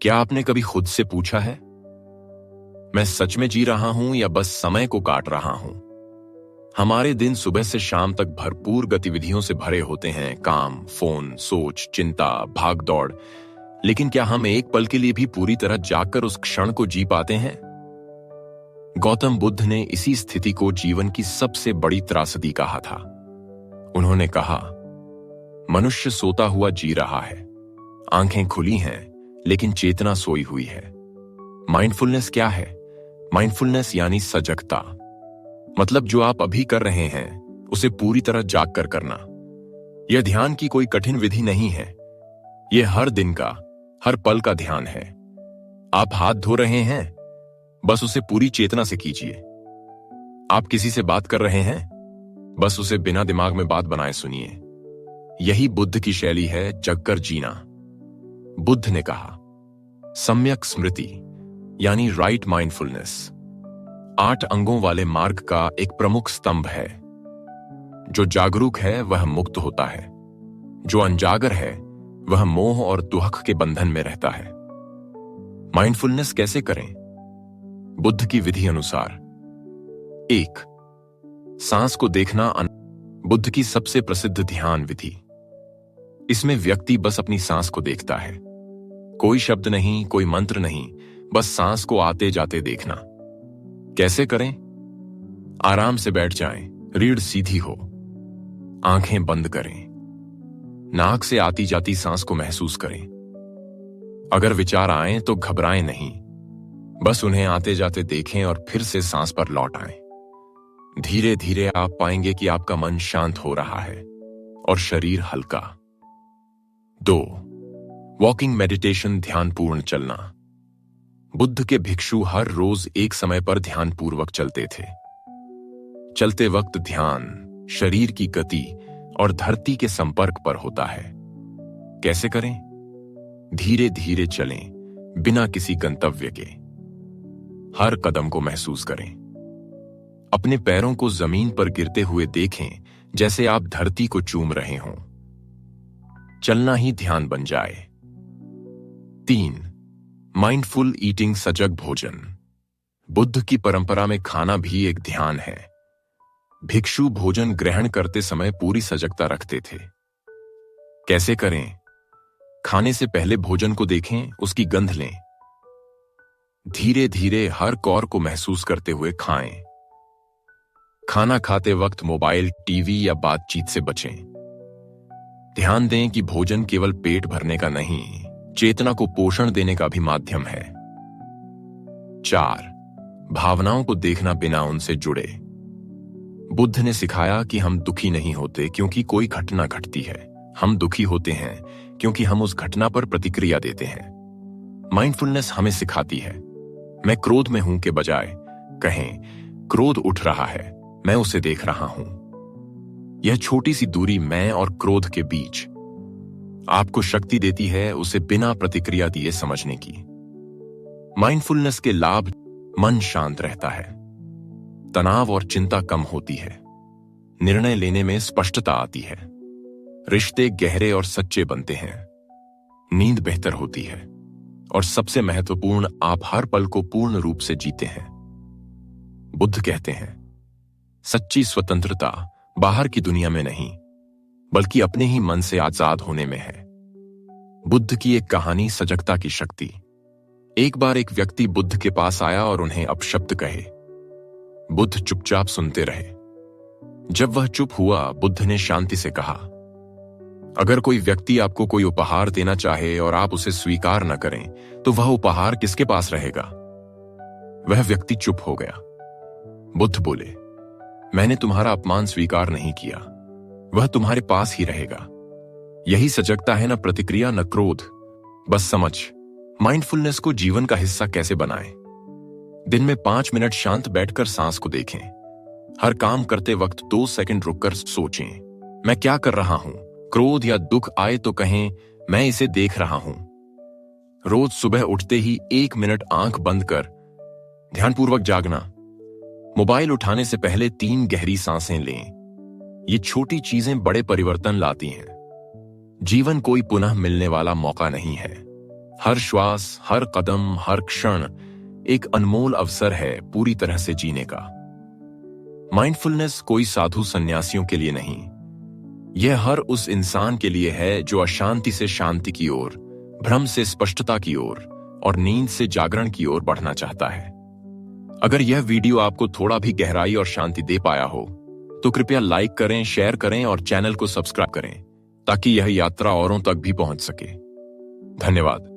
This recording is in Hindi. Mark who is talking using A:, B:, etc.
A: क्या आपने कभी खुद से पूछा है, मैं सच में जी रहा हूं या बस समय को काट रहा हूं? हमारे दिन सुबह से शाम तक भरपूर गतिविधियों से भरे होते हैं। काम, फोन, सोच, चिंता, भाग दौड़। लेकिन क्या हम एक पल के लिए भी पूरी तरह जागकर उस क्षण को जी पाते हैं? गौतम बुद्ध ने इसी स्थिति को जीवन की सबसे बड़ी त्रासदी कहा था। उन्होंने कहा, मनुष्य सोता हुआ जी रहा है, आंखें खुली हैं लेकिन चेतना सोई हुई है। माइंडफुलनेस क्या है? माइंडफुलनेस यानी सजगता। मतलब जो आप अभी कर रहे हैं उसे पूरी तरह जाग कर करना। यह ध्यान की कोई कठिन विधि नहीं है। यह हर दिन का, हर पल का ध्यान है। आप हाथ धो रहे हैं, बस उसे पूरी चेतना से कीजिए। आप किसी से बात कर रहे हैं, बस उसे बिना दिमाग में बात बनाए सुनिए। यही बुद्ध की शैली है, जगकर जीना। बुद्ध ने कहा, सम्यक स्मृति यानी राइट माइंडफुलनेस 8 अंगों वाले मार्ग का एक प्रमुख स्तंभ है। जो जागरूक है वह मुक्त होता है, जो अनजागर है वह मोह और दुहक के बंधन में रहता है। माइंडफुलनेस कैसे करें? बुद्ध की विधि अनुसार 1. सांस को देखना। बुद्ध की सबसे प्रसिद्ध ध्यान विधि। इसमें व्यक्ति बस अपनी सांस को देखता है। कोई शब्द नहीं, कोई मंत्र नहीं, बस सांस को आते जाते देखना। कैसे करें? आराम से बैठ जाएं, रीढ़ सीधी हो, आंखें बंद करें, नाक से आती जाती सांस को महसूस करें। अगर विचार आए तो घबराएं नहीं, बस उन्हें आते जाते देखें और फिर से सांस पर लौट आएं। धीरे धीरे आप पाएंगे कि आपका मन शांत हो रहा है और शरीर हल्का। 2. वॉकिंग मेडिटेशन, ध्यानपूर्ण चलना। बुद्ध के भिक्षु हर रोज एक समय पर ध्यानपूर्वक चलते थे। चलते वक्त ध्यान शरीर की गति और धरती के संपर्क पर होता है। कैसे करें? धीरे धीरे चलें, बिना किसी गंतव्य के। हर कदम को महसूस करें। अपने पैरों को जमीन पर गिरते हुए देखें, जैसे आप धरती को चूम रहे हों। चलना ही ध्यान बन जाए। 3. माइंडफुल ईटिंग, सजग भोजन। बुद्ध की परंपरा में खाना भी एक ध्यान है। भिक्षु भोजन ग्रहण करते समय पूरी सजगता रखते थे। कैसे करें? खाने से पहले भोजन को देखें, उसकी गंध लें। धीरे धीरे हर कौर को महसूस करते हुए खाएं। खाना खाते वक्त मोबाइल, टीवी या बातचीत से बचें। ध्यान दें कि भोजन केवल पेट भरने का नहीं, चेतना को पोषण देने का भी माध्यम है। 4. भावनाओं को देखना बिना उनसे जुड़े। बुद्ध ने सिखाया कि हम दुखी नहीं होते क्योंकि कोई घटना घटती है। हम दुखी होते हैं क्योंकि हम उस घटना पर प्रतिक्रिया देते हैं। माइंडफुलनेस हमें सिखाती है, मैं क्रोध में हूं के बजाय कहें, क्रोध उठ रहा है, मैं उसे देख रहा हूं। यह छोटी सी दूरी मैं और क्रोध के बीच आपको शक्ति देती है उसे बिना प्रतिक्रिया दिए समझने की। माइंडफुलनेस के लाभ: मन शांत रहता है, तनाव और चिंता कम होती है, निर्णय लेने में स्पष्टता आती है, रिश्ते गहरे और सच्चे बनते हैं, नींद बेहतर होती है और सबसे महत्वपूर्ण, आप हर पल को पूर्ण रूप से जीते हैं। बुद्ध कहते हैं, सच्ची स्वतंत्रता बाहर की दुनिया में नहीं बल्कि अपने ही मन से आजाद होने में है। बुद्ध की एक कहानी, सजगता की शक्ति। एक बार एक व्यक्ति बुद्ध के पास आया और उन्हें अपशब्द कहे। बुद्ध चुपचाप सुनते रहे। जब वह चुप हुआ, बुद्ध ने शांति से कहा, अगर कोई व्यक्ति आपको कोई उपहार देना चाहे और आप उसे स्वीकार न करें तो वह उपहार किसके पास रहेगा? वह व्यक्ति चुप हो गया। बुद्ध बोले, मैंने तुम्हारा अपमान स्वीकार नहीं किया, वह तुम्हारे पास ही रहेगा। यही सजगता है, न प्रतिक्रिया न क्रोध, बस समझ। माइंडफुलनेस को जीवन का हिस्सा कैसे बनाएं? दिन में 5 मिनट शांत बैठकर सांस को देखें। हर काम करते वक्त 2 सेकंड रुककर सोचें, मैं क्या कर रहा हूं? क्रोध या दुख आए तो कहें, मैं इसे देख रहा हूं। रोज सुबह उठते ही 1 मिनट आंख बंद कर ध्यानपूर्वक जागना। मोबाइल उठाने से पहले 3 गहरी सांसें लें। ये छोटी चीजें बड़े परिवर्तन लाती हैं। जीवन कोई पुनः मिलने वाला मौका नहीं है, हर श्वास, हर कदम, हर क्षण एक अनमोल अवसर है पूरी तरह से जीने का। माइंडफुलनेस कोई साधु सन्यासियों के लिए नहीं, यह हर उस इंसान के लिए है जो अशांति से शांति की ओर, भ्रम से स्पष्टता की ओर और नींद से जागरण की ओर बढ़ना चाहता है। अगर यह वीडियो आपको थोड़ा भी गहराई और शांति दे पाया हो तो कृपया लाइक करें, शेयर करें और चैनल को सब्सक्राइब करें ताकि यह यात्रा औरों तक भी पहुंच सके। धन्यवाद।